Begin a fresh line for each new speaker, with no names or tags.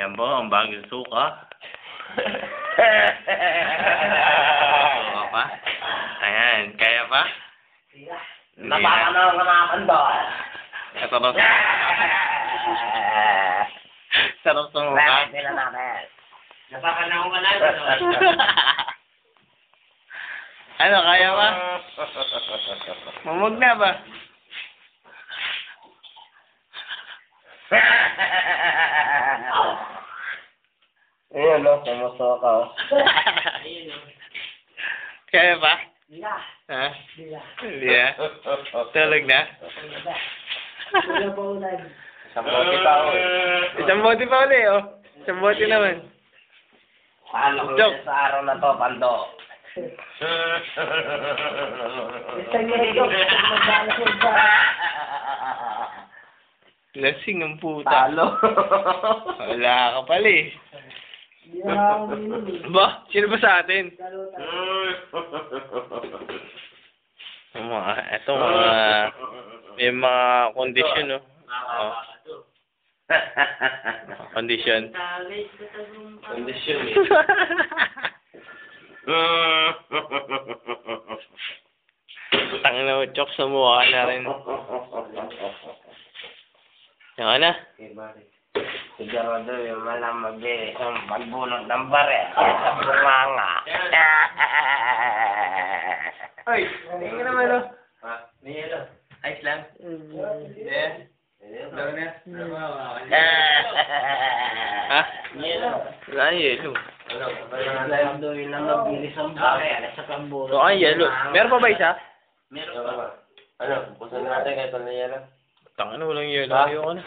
Yan po, ang bagong suka. Suka pa. Ayan, kaya pa?
Napapanaw ka mga kandol.
Ito na. Sarap sa mukha.
Bakit nila namin? Napapanaw ka na.
Ano, kaya pa? Mamog na ba?
Ayun, no? Sumuso ka, oh.
Kaya pa?
Hindi na.
Ha?
Hindi na.
Hindi na? Tulog na?
Wala pa ulan. Isang bote pa, oh.
Isang bote pa ulit, oh. Isang bote naman.
Paano ko
Joke.
sa araw na to, Pando?
Lasing ang puta.
Talo.
Wala ka pala eh. Ba? Sino ba sa atin? Ito mga may mga kondisyon, no? Oh. Kondisyon. Kondisyon eh. Tangin na mo, chok sa mukha na rin. Yan na.
Siguro doon yung malang mabilis ang pagbunot ng bare sa bunganga.
Ay, tingin naman, no?
May yelo.
Ayos lang. Yeah. Daw na. Ha?
Yelo.
Wala ang yelo.
Dahil doon na mabilis ang bare sa pagbunot.
Wala ang yelo. Meron pa ba isa?
Meron pa ba? Ano? Busan natin kahit wala yelo.
Tangin na, walang yelo.
Ha?
Ayoko na.